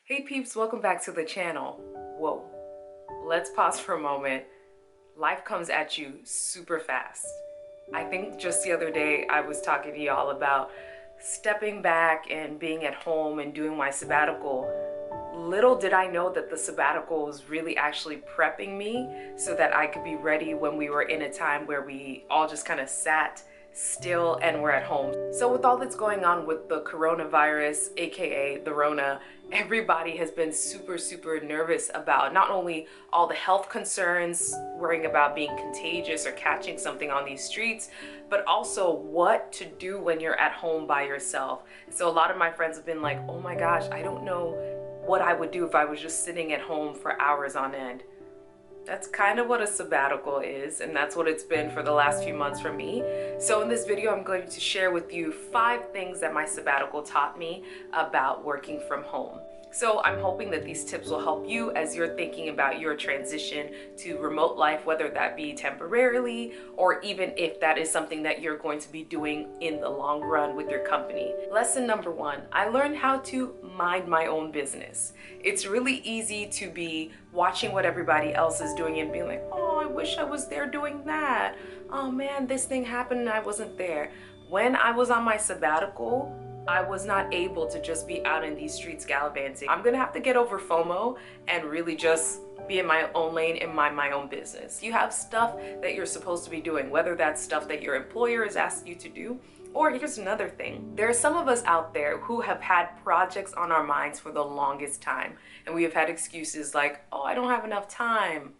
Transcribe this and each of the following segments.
Hey peeps, welcome back to the channel. Whoa, let's pause for a moment. Life comes at you super fast. I think just the other day I was talking to y'all about stepping back and being at home and doing my sabbatical. Little did I know that the sabbatical was really actually prepping me so that I could be ready when we were in a time where we all just kind of sat still and we're at home. So with all that's going on with the coronavirus, aka the Rona, everybody has been super nervous about not only all the health concerns, worrying about being contagious or catching something on these streets, but also what to do when you're at home by yourself. So a lot of my friends have been like, oh my gosh, I don't know what I would do if I was just sitting at home for hours on end. That's kind of what a sabbatical is, and that's what it's been for the last few months for me. So in this video, I'm going to share with you 5 things that my sabbatical taught me about working from home. So I'm hoping that these tips will help you as you're thinking about your transition to remote life, whether that be temporarily or even if that is something that you're going to be doing in the long run with your company. Lesson number 1, I learned how to mind my own business. It's really easy to be watching what everybody else is doing and being like, oh, I wish I was there doing that. Oh man, this thing happened and I wasn't there. When I was on my sabbatical, I was not able to just be out in these streets gallivanting. I'm gonna have to get over FOMO and really just be in my own lane and mind my own business. You have stuff that you're supposed to be doing, whether that's stuff that your employer is asking you to do, or here's another thing. There are some of us out there who have had projects on our minds for the longest time, and we have had excuses like, oh, I don't have enough time.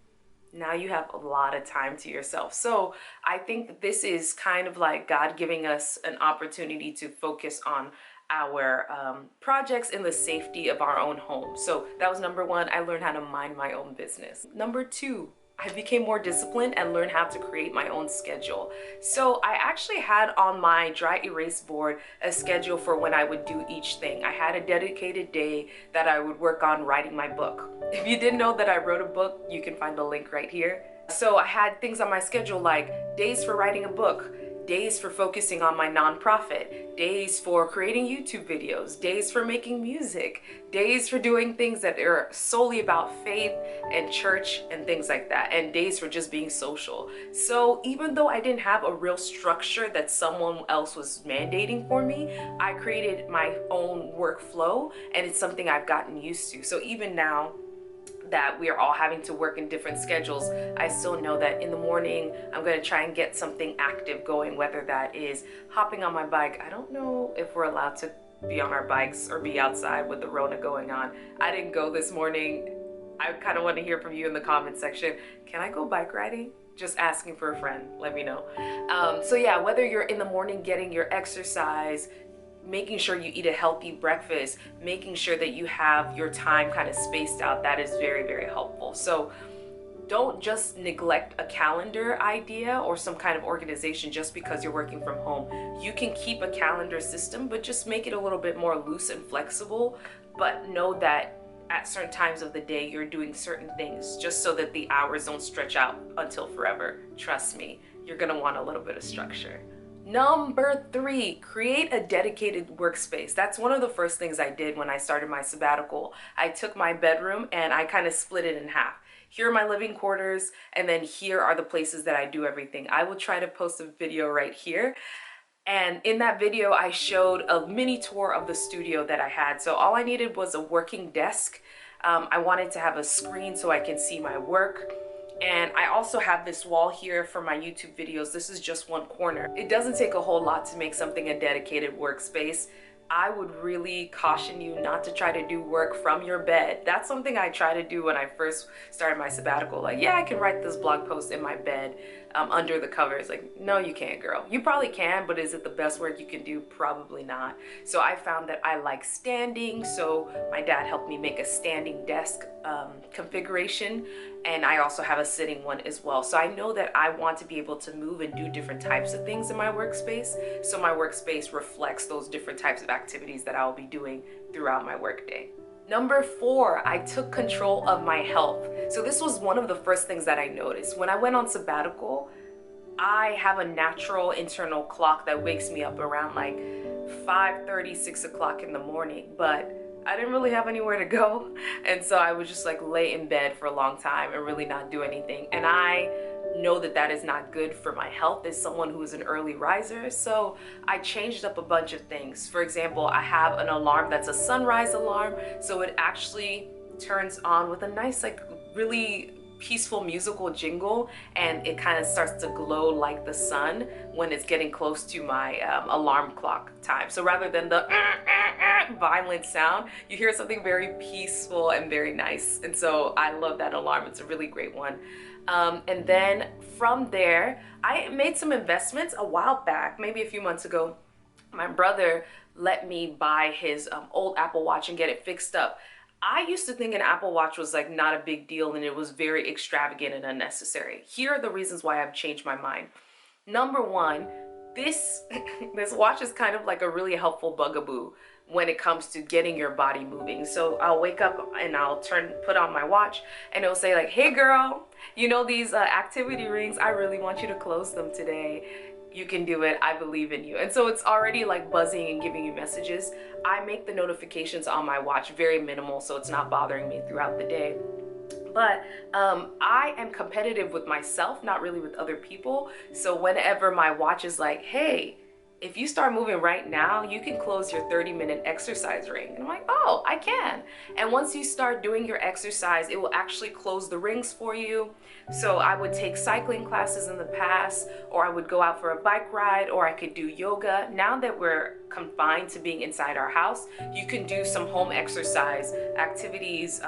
Now you have a lot of time to yourself. So I think this is kind of like God giving us an opportunity to focus on our projects in the safety of our own home. So that was number 1. I learned how to mind my own business. Number 2, I became more disciplined and learned how to create my own schedule. So I actually had on my dry erase board a schedule for when I would do each thing. I had a dedicated day that I would work on writing my book. If you didn't know that I wrote a book, you can find the link right here. So I had things on my schedule like days for writing a book, days for focusing on my nonprofit, days for creating YouTube videos, days for making music, days for doing things that are solely about faith and church and things like that, and days for just being social. So even though I didn't have a real structure that someone else was mandating for me, I created my own workflow, and it's something I've gotten used to. So even now that we are all having to work in different schedules, I still know that in the morning I'm going to try and get something active going, whether that is hopping on my bike. I don't know if we're allowed to be on our bikes or be outside with the Rona going on. I didn't go this morning. I kind of want to hear from you in the comment section. Can I go bike riding? Just asking for a friend, let me know. So yeah, whether you're in the morning getting your exercise, making sure you eat a healthy breakfast, making sure that you have your time kind of spaced out, that is very helpful. So don't just neglect a calendar idea or some kind of organization just because you're working from home. You can keep a calendar system, but just make it a little bit more loose and flexible. But know that at certain times of the day, you're doing certain things just so that the hours don't stretch out until forever. Trust me, you're gonna want a little bit of structure. Number 3, create a dedicated workspace. That's one of the first things I did when I started my sabbatical. I took my bedroom and I kind of split it in half. Here are my living quarters, and then here are the places that I do everything. I will try to post a video right here. And in that video, I showed a mini tour of the studio that I had. So all I needed was a working desk. I wanted to have a screen so I can see my work. And I also have this wall here for my YouTube videos. This is just one corner. It doesn't take a whole lot to make something a dedicated workspace. I would really caution you not to try to do work from your bed. That's something I tried to do when I first started my sabbatical. Like, yeah, I can write this blog post in my bed under the covers. Like, no, you can't, girl. You probably can, but is it the best work you can do? Probably not. So I found that I like standing. So my dad helped me make a standing desk configuration. And I also have a sitting one as well. So I know that I want to be able to move and do different types of things in my workspace. So my workspace reflects those different types of activities that I will be doing throughout my workday. Number 4, I took control of my health. So this was one of the first things that I noticed. When I went on sabbatical, I have a natural internal clock that wakes me up around like 5:30, 6 o'clock in the morning. But I didn't really have anywhere to go. And so I would just like lay in bed for a long time and really not do anything. And I know that that is not good for my health as someone who is an early riser. So I changed up a bunch of things. For example, I have an alarm that's a sunrise alarm. So it actually turns on with a nice, like really peaceful musical jingle, and it kind of starts to glow like the sun when it's getting close to my alarm clock time. So rather than the violent sound, you hear something very peaceful and very nice. And so I love that alarm. It's a really great one. And then from there, I made some investments a while back, maybe a few months ago. My brother let me buy his old Apple Watch and get it fixed up. I used to think an Apple Watch was like not a big deal and it was very extravagant and unnecessary. Here are the reasons why I've changed my mind. Number one, this watch is kind of like a really helpful bugaboo when it comes to getting your body moving. So I'll wake up and I'll put on my watch and it'll say like, hey girl, you know these activity rings, I really want you to close them today. You can do it, I believe in you. And so it's already like buzzing and giving you messages. I make the notifications on my watch very minimal so it's not bothering me throughout the day. But I am competitive with myself, not really with other people. So whenever my watch is like, hey, if you start moving right now, you can close your 30-minute exercise ring. And I'm like, oh, I can. And once you start doing your exercise, it will actually close the rings for you. So I would take cycling classes in the past, or I would go out for a bike ride, or I could do yoga. Now that we're confined to being inside our house, you can do some home exercise activities.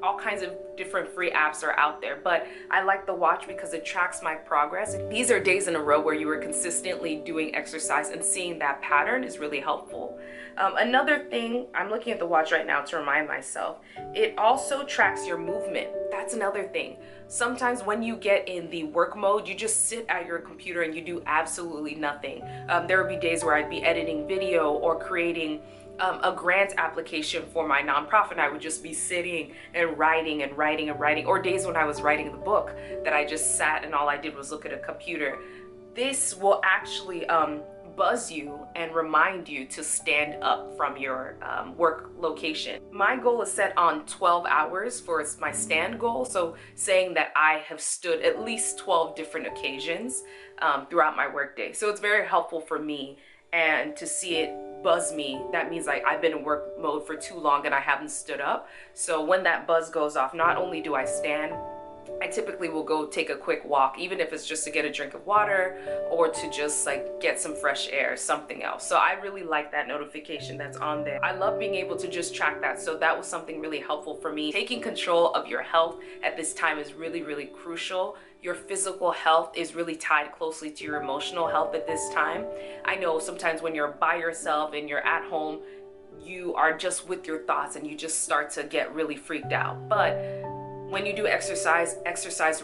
All kinds of different free apps are out there, but I like the watch because it tracks my progress. These are days in a row where you were consistently doing exercise, and seeing that pattern is really helpful. Another thing, I'm looking at the watch right now to remind myself, it also tracks your movement. That's another thing. Sometimes when you get in the work mode, you just sit at your computer and you do absolutely nothing. There would be days where I'd be editing video or creating a grant application for my nonprofit, and I would just be sitting and writing and writing and writing, or days when I was writing the book that I just sat and all I did was look at a computer. This will actually buzz you and remind you to stand up from your work location. My goal is set on 12 hours for my stand goal, so saying that I have stood at least 12 different occasions throughout my workday. So it's very helpful for me, and to see it buzz me, that means like I've been in work mode for too long and I haven't stood up. So when that buzz goes off, not only do I stand, I typically will go take a quick walk, even if it's just to get a drink of water or to just like get some fresh air, something else. So I really like that notification that's on there. I love being able to just track that. So that was something really helpful for me. Taking control of your health at this time is really, really crucial. Your physical health is really tied closely to your emotional health at this time. I know sometimes when you're by yourself and you're at home, you are just with your thoughts and you just start to get really freaked out. But when you do exercise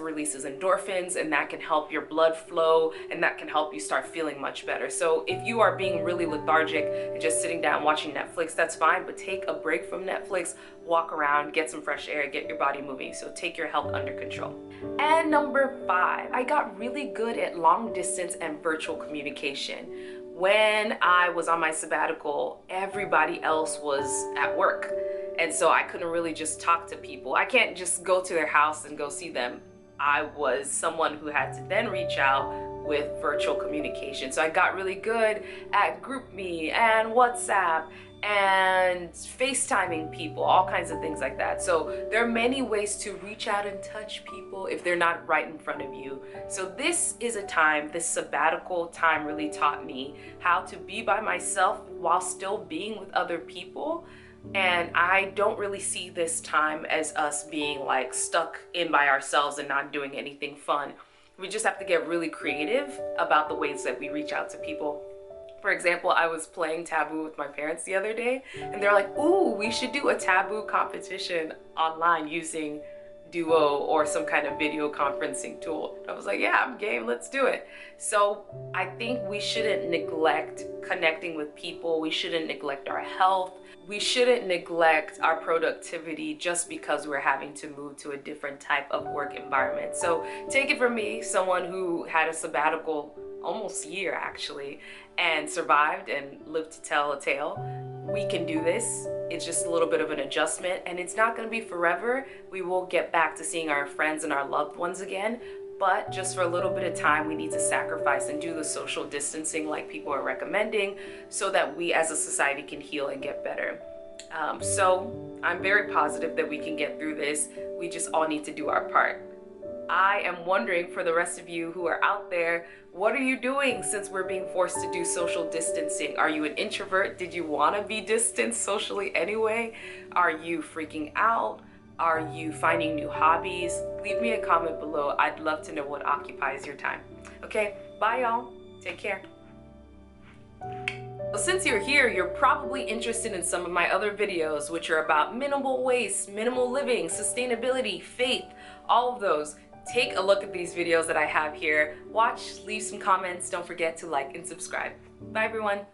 releases endorphins, and that can help your blood flow, and that can help you start feeling much better. So if you are being really lethargic and just sitting down watching Netflix, that's fine, but take a break from Netflix, walk around, get some fresh air, get your body moving. So take your health under control. And number 5, I got really good at long distance and virtual communication. When I was on my sabbatical, everybody else was at work. And so I couldn't really just talk to people. I can't just go to their house and go see them. I was someone who had to then reach out with virtual communication. So I got really good at GroupMe and WhatsApp and FaceTiming people, all kinds of things like that. So there are many ways to reach out and touch people if they're not right in front of you. So this is a time, this sabbatical time really taught me how to be by myself while still being with other people. And I don't really see this time as us being like stuck in by ourselves and not doing anything fun. We just have to get really creative about the ways that we reach out to people. For example, I was playing Taboo with my parents the other day, and they're like, ooh, we should do a Taboo competition online using Duo or some kind of video conferencing tool. I was like, yeah, I'm game, let's do it. So I think we shouldn't neglect connecting with people. We shouldn't neglect our health. We shouldn't neglect our productivity just because we're having to move to a different type of work environment. So take it from me, someone who had a sabbatical almost year actually, and survived and lived to tell a tale. We can do this. It's just a little bit of an adjustment, and it's not going to be forever. We will get back to seeing our friends and our loved ones again, but just for a little bit of time, we need to sacrifice and do the social distancing like people are recommending so that we as a society can heal and get better. So I'm very positive that we can get through this. We just all need to do our part. I am wondering, for the rest of you who are out there, what are you doing since we're being forced to do social distancing? Are you an introvert? Did you want to be distanced socially anyway? Are you freaking out? Are you finding new hobbies? Leave me a comment below. I'd love to know what occupies your time. Okay, bye y'all. Take care. Since you're here, you're probably interested in some of my other videos, which are about minimal waste, minimal living, sustainability, faith, all of those. Take a look at these videos that I have here. Watch, leave some comments. Don't forget to like and subscribe. Bye everyone.